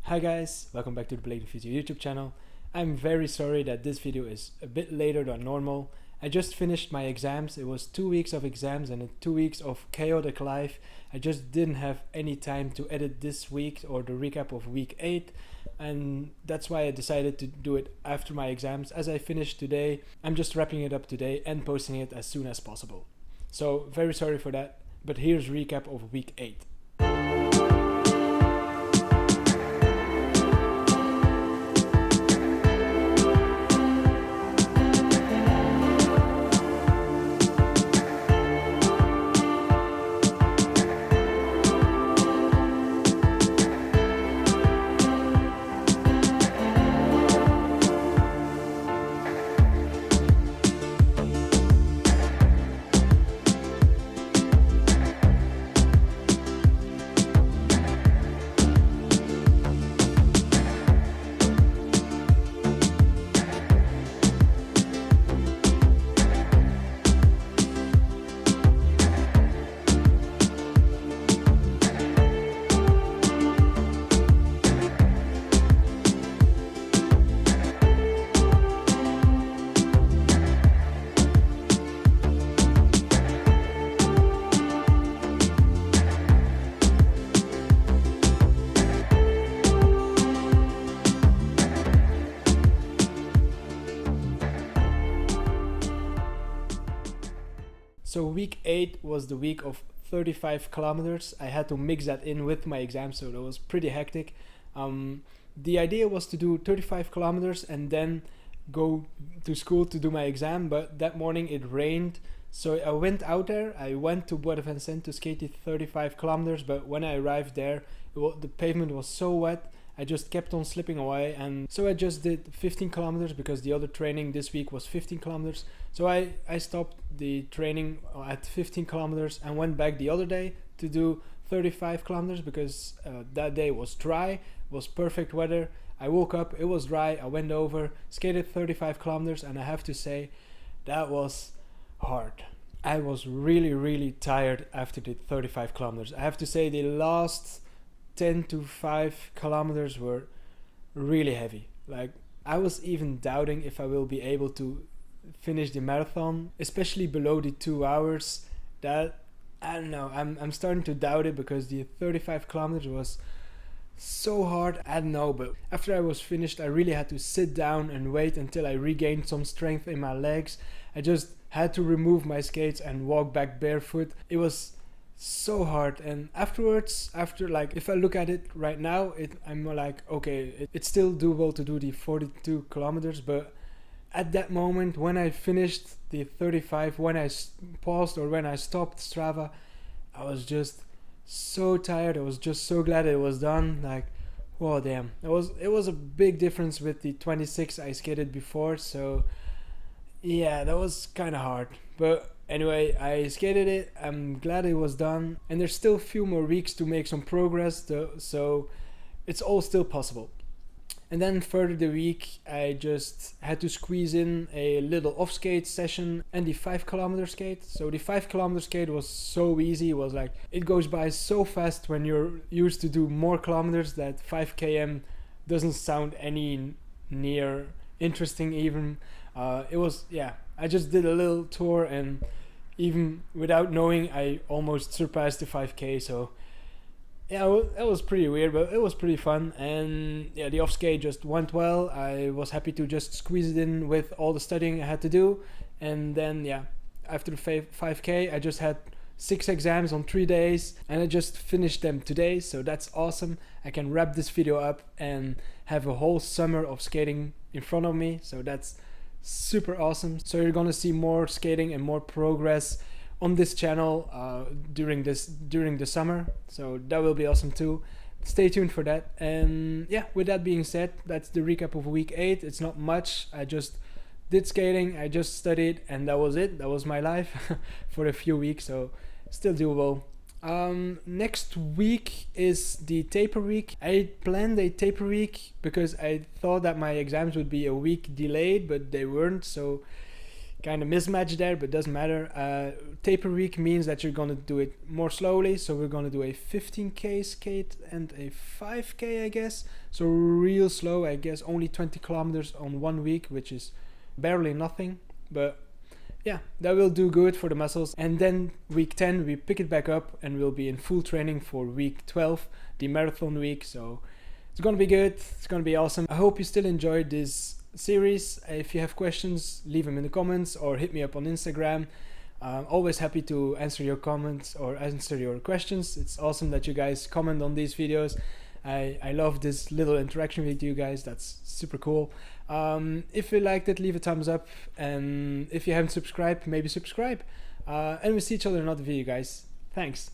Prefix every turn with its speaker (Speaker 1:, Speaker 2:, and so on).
Speaker 1: Hi guys, welcome back to the Blading Physio YouTube channel. I'm very sorry that this video is a bit later than normal. I just finished my exams. It was 2 weeks of exams and 2 weeks of chaotic life. I just didn't have any time to edit this week or the recap of week 8, and that's why I decided to do it after my exams. As I finished today, I'm just wrapping it up today and posting it as soon as possible. So very sorry for that, but here's a recap of week 8. So week 8 was the week of 35 kilometers. I had to mix that in with my exam, so that was pretty hectic. The idea was to do 35 kilometers and then go to school to do my exam, but that morning it rained. So I went out there, I went to Blading to skate the 35 kilometers, but when I arrived there, the pavement was so wet, I just kept on slipping away, and so I just did 15 kilometers because the other training this week was 15 kilometers. So I stopped the training at 15 kilometers and went back the other day to do 35 kilometers because that day was dry, was perfect weather. I woke up, it was dry, I went over, skated 35 kilometers, and I have to say that was hard. I was really tired after the 35 kilometers. I have to say the last 10 to 5 kilometers were really heavy. Like, I was even doubting if I will be able to finish the marathon, especially below the 2 hours. That, I don't know, I'm starting to doubt it because the 35 kilometers was so hard. I don't know, but after I was finished, I really had to sit down and wait until I regained some strength in my legs. I just had to remove my skates and walk back barefoot. It was so hard, and afterwards, if I look at it right now, I'm like, okay, it's still doable to do the 42 kilometers, but at that moment when I finished the 35, when I paused or when I stopped Strava, I was just so tired. I was just so glad it was done. Like, oh damn, it was a big difference with the 26 I skated before. So yeah, that was kind of hard, but anyway, I skated it. I'm glad it was done, and there's still a few more weeks to make some progress though, so it's all still possible. And then further the week, I just had to squeeze in a little off-skate session and the 5 kilometer skate. So the 5 kilometer skate was so easy. It was like, it goes by so fast when you're used to do more kilometers that 5 km doesn't sound any near interesting even. It was, yeah, I just did a little tour, and even without knowing, I almost surpassed the 5k. So yeah, it was pretty weird, but it was pretty fun. And yeah, the off skate just went well. I was happy to just squeeze it in with all the studying I had to do. And then yeah, after the 5k, I just had 6 exams on 3 days, and I just finished them today. So that's awesome. I can wrap this video up and have a whole summer of skating in front of me. So that's super awesome. So you're gonna see more skating and more progress on this channel during the summer, so that will be awesome too. Stay tuned for that. And yeah, with that being said, that's the recap of week 8. It's not much. I just did skating, I just studied, and that was it. That was my life for a few weeks, so still doable. Next week is the taper week. I planned a taper week because I thought that my exams would be a week delayed, but they weren't. So kind of mismatch there, but doesn't matter. Taper week means that you're gonna do it more slowly, so we're gonna do a 15k skate and a 5k, I guess. So real slow, I guess, only 20 kilometers on 1 week, which is barely nothing, but yeah, that will do good for the muscles. And then week 10 we pick it back up and we'll be in full training for week 12, the marathon week. So it's gonna be good, it's gonna be awesome. I hope you still enjoyed this series. If you have questions, leave them in the comments or hit me up on Instagram. Always happy to answer your comments or answer your questions. It's awesome that you guys comment on these videos. I love this little interaction with you guys. That's super cool. If you liked it, leave a thumbs up, and if you haven't subscribed, maybe subscribe. And we'll see each other in another video, guys. Thanks.